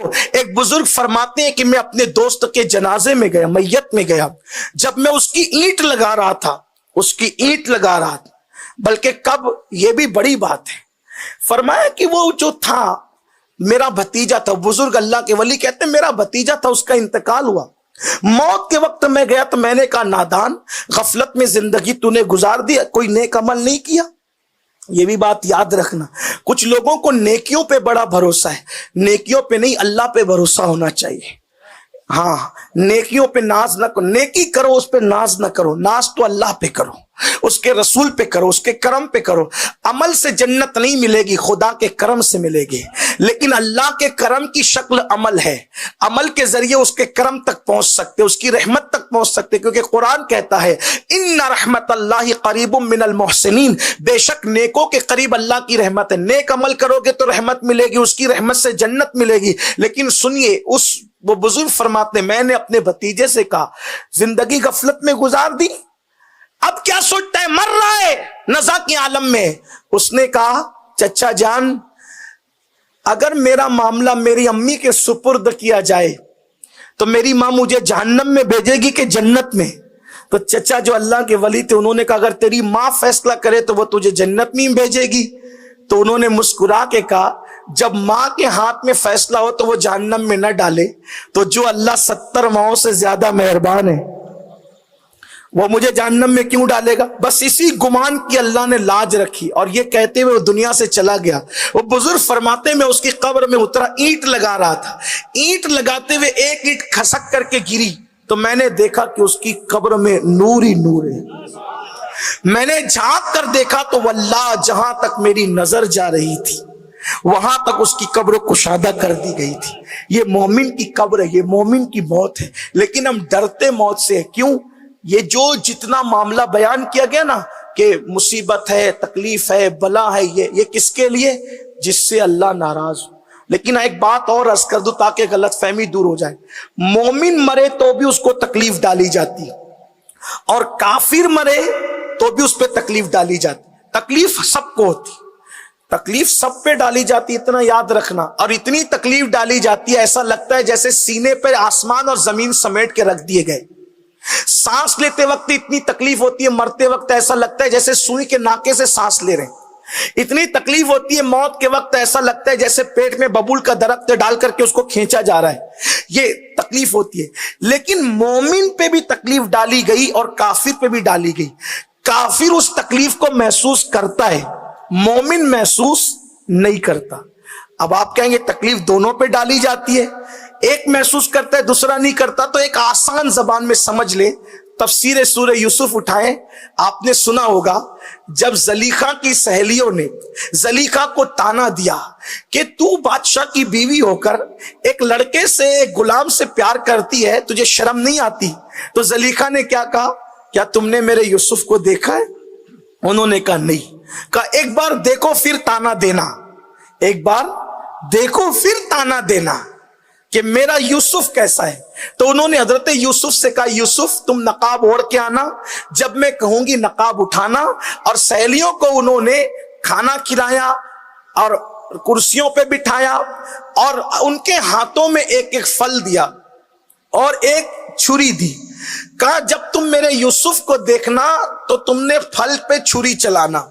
ایک بزرگ فرماتے ہیں کہ میں اپنے دوست کے جنازے میں گیا، میت میں گیا، جب میں اس کی اینٹ لگا رہا تھا، بلکہ کب، یہ بھی بڑی بات ہے، فرمایا کہ وہ جو تھا میرا بھتیجا تھا، بزرگ اللہ کے ولی کہتے ہیں میرا بھتیجا تھا، اس کا انتقال ہوا، موت کے وقت میں گیا تو میں نے کہا نادان، غفلت میں زندگی تو نے گزار دی، کوئی نیک عمل نہیں کیا۔ یہ بھی بات یاد رکھنا، کچھ لوگوں کو نیکیوں پہ بڑا بھروسہ ہے، نیکیوں پہ نہیں، اللہ پہ بھروسہ ہونا چاہیے۔ ہاں، نیکیوں پہ ناز نہ کرو، نیکی کرو اس پہ ناز نہ کرو، ناز تو اللہ پہ کرو، اس کے رسول پہ کرو، اس کے کرم پہ کرو۔ عمل سے جنت نہیں ملے گی، خدا کے کرم سے ملے گی، لیکن اللہ کے کرم کی شکل عمل ہے، عمل کے ذریعے اس کے کرم تک پہنچ سکتے، اس کی رحمت تک پہنچ سکتے، کیونکہ قرآن کہتا ہے ان رحمت اللہ قریب من المحسنین، بے شک نیکوں کے قریب اللہ کی رحمت ہے۔ نیک عمل کرو گے تو رحمت ملے گی، اس کی رحمت سے جنت ملے گی۔ لیکن سنیے، وہ بزرگ فرماتے میں نے اپنے بھتیجے سے کہا زندگی غفلت میں گزار دی، اب کیا سوچتا ہے، مر رہا ہے نزا کے عالم میں۔ اس نے کہا چچا جان، اگر میرا معاملہ میری امی کے سپرد کیا جائے تو میری ماں مجھے جہنم میں بھیجے گی کہ جنت میں؟ تو چچا جو اللہ کے ولی تھے انہوں نے کہا اگر تیری ماں فیصلہ کرے تو وہ تجھے جنت میں بھیجے گی۔ تو انہوں نے مسکرا کے کہا جب ماں کے ہاتھ میں فیصلہ ہو تو وہ جہنم میں نہ ڈالے تو جو اللہ 70 ماؤں سے زیادہ مہربان ہے وہ مجھے جہنم میں کیوں ڈالے گا؟ بس اسی گمان کی اللہ نے لاج رکھی، اور یہ کہتے ہوئے وہ دنیا سے چلا گیا۔ وہ بزرگ فرماتے میں اس کی قبر میں اترا، اینٹ لگا رہا تھا، اینٹ لگاتے ہوئے ایک اینٹ کھسک کر کے گری تو میں نے دیکھا کہ اس کی قبر میں نور ہی نور ہے۔ میں نے جھانک کر دیکھا تو واللہ جہاں تک میری نظر جا رہی تھی وہاں تک اس کی قبر کشادہ کر دی گئی تھی۔ یہ مومن کی قبر ہے، یہ مومن کی موت ہے، لیکن ہم ڈرتے موت سے، کیوں؟ یہ جو جتنا معاملہ بیان کیا گیا نا کہ مصیبت ہے، تکلیف ہے، بلا ہے، یہ کس کے لیے؟ جس سے اللہ ناراض ہو۔ لیکن ایک بات اور عرض کر دوں تاکہ غلط فہمی دور ہو جائے، مومن مرے تو بھی اس کو تکلیف ڈالی جاتی ہے، اور کافر مرے تو بھی اس پہ تکلیف ڈالی جاتی۔ تکلیف سب کو ہوتی، تکلیف سب پہ ڈالی جاتی، اتنا یاد رکھنا، اور اتنی تکلیف ڈالی جاتی ہے ایسا لگتا ہے جیسے سینے پہ آسمان اور زمین سمیٹ کے رکھ دیے گئے۔ سانس لیتے وقت اتنی تکلیف ہوتی ہے، مرتے وقت ایسا لگتا ہے جیسے سوئی کے ناکے سے سانس لے رہے ہیں۔ اتنی تکلیف ہوتی ہے موت کے وقت، ایسا لگتا ہے جیسے پیٹ میں ببول کا درخت ڈال کر کے اس کو کھینچا جا رہا ہے، یہ تکلیف ہوتی ہے۔ لیکن مومن پہ بھی تکلیف ڈالی گئی اور کافر پہ بھی ڈالی گئی۔ کافر اس تکلیف کو محسوس کرتا ہے، مومن محسوس نہیں کرتا۔ اب آپ کہیں گے تکلیف دونوں پہ ڈالی جاتی ہے، ایک محسوس کرتا ہے دوسرا نہیں کرتا، تو ایک آسان زبان میں سمجھ لے، تفسیر سورہ یوسف اٹھائیں، آپ نے سنا ہوگا جب زلیخا کی سہیلیوں نے زلیخا کو تانا دیا کہ تو بادشاہ کی بیوی ہو کر ایک لڑکے سے، ایک غلام سے پیار کرتی ہے، تجھے شرم نہیں آتی؟ تو زلیخا نے کیا کہا، کیا تم نے میرے یوسف کو دیکھا ہے؟ انہوں نے کہا نہیں۔ کہا ایک بار دیکھو پھر تانا دینا، ایک بار دیکھو پھر تانا دینا کہ میرا یوسف کیسا ہے۔ تو انہوں نے حضرت یوسف سے کہا یوسف تم نقاب اوڑھ کے آنا، جب میں کہوں گی نقاب اٹھانا۔ اور سہیلیوں کو انہوں نے کھانا کھلایا اور کرسیوں پہ بٹھایا اور ان کے ہاتھوں میں ایک ایک پھل دیا اور ایک چھری دی۔ کہا جب تم میرے یوسف کو دیکھنا تو تم نے پھل پہ چھری چلانا۔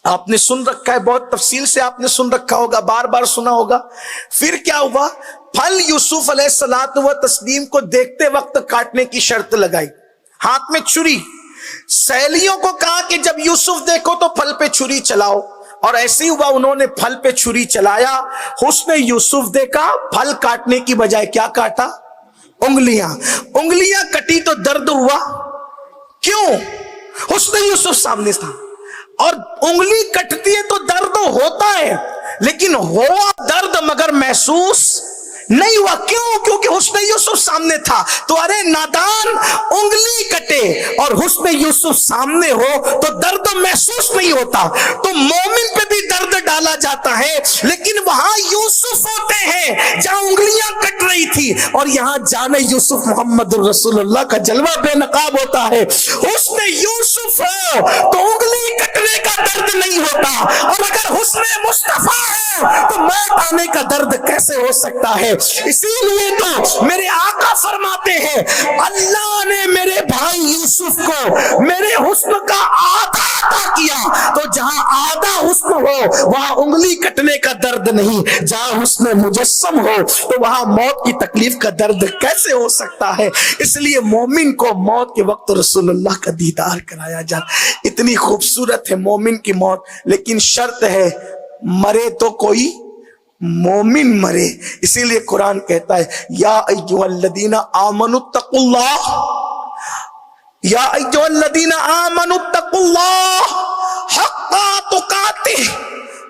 آپ نے سن رکھا ہے، بہت تفصیل سے آپ نے سن رکھا ہوگا، بار بار سنا ہوگا۔ پھر کیا ہوا، پھل یوسف علیہ الصلوۃ والتسلیم کو دیکھتے وقت کاٹنے کی شرط لگائی، ہاتھ میں چھری۔ سہیلیوں کو کہا کہ جب یوسف دیکھو تو پھل پہ چھری چلاؤ، اور ایسے ہی ہوا، انہوں نے پھل پہ چھری چلایا۔ حسن یوسف دیکھا، پھل کاٹنے کی بجائے کیا کاٹا؟ انگلیاں کٹی تو درد ہوا، کیوں؟ حسن یوسف سامنے تھا، اور انگلی کٹتی ہے تو درد ہوتا ہے، لیکن ہوا درد مگر محسوس نہیں ہوا، کیوں؟ کیونکہ حسن یوسف سامنے تھا۔ تو ارے نادان، انگلی کٹے اور حسن یوسف سامنے ہو تو درد محسوس نہیں ہوتا۔ تو مومن پہ بھی درد ڈالا جاتا ہے، لیکن وہاں یوسف ہوتے ہیں جہاں انگلیاں کٹ رہی تھی، اور یہاں جانے یوسف محمد الرسول اللہ کا جلوہ بے نقاب ہوتا ہے۔ حسن یوسف ہو تو انگلی کٹنے کا درد نہیں ہوتا، اور اگر حسن مصطفیٰ ہے تو موت آنے کا درد کیسے ہو سکتا ہے؟ اسی لیے تو میرے آقا فرماتے ہیں اللہ نے میرے بھائی یوسف کو میرے حسن کا آدھا عطا کیا، تو جہاں آدھا حسن ہو وہاں انگلی کٹنے کا درد نہیں، جہاں حسن مجسم ہو تو وہاں موت کی تکلیف کا درد کیسے ہو سکتا ہے؟ اس لیے مومن کو موت کے وقت رسول اللہ کا دیدار کرایا جاتا۔ اتنی خوبصورت ہے مومن کی موت، لیکن شرط ہے مرے تو کوئی مومن مرے۔ اسی لیے قرآن کہتا ہے یا ایھا الذین آمنوا اتقوا اللہ، یا ایھا الذین آمنوا اتقوا اللہ حق تقاتہ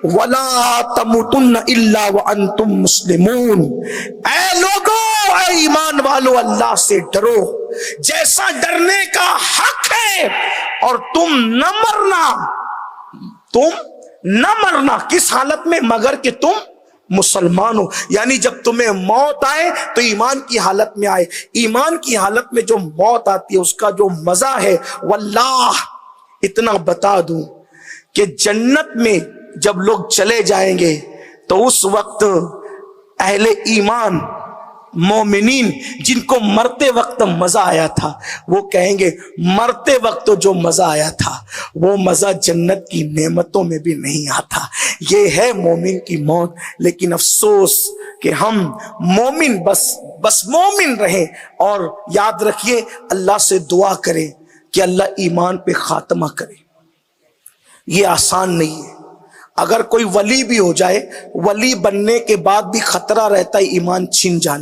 ولا تموتن الا وانتم مسلمون۔ اے لوگو، اے ایمان والو، اللہ سے ڈرو جیسا ڈرنے کا حق ہے، اور تم نہ مرنا کس حالت میں؟ مگر کہ تم مسلمان ہو، یعنی جب تمہیں موت آئے تو ایمان کی حالت میں آئے۔ ایمان کی حالت میں جو موت آتی ہے اس کا جو مزہ ہے، واللہ اتنا بتا دوں کہ جنت میں جب لوگ چلے جائیں گے تو اس وقت اہل ایمان مومنین جن کو مرتے وقت مزہ آیا تھا وہ کہیں گے مرتے وقت جو مزہ آیا تھا وہ مزہ جنت کی نعمتوں میں بھی نہیں آتا۔ یہ ہے مومن کی موت، لیکن افسوس کہ ہم مومن بس مومن رہیں، اور یاد رکھیے اللہ سے دعا کریں کہ اللہ ایمان پہ خاتمہ کرے۔ یہ آسان نہیں ہے۔ اگر کوئی ولی بھی ہو جائے، ولی بننے کے بعد بھی خطرہ رہتا ہے ایمان چھن جانے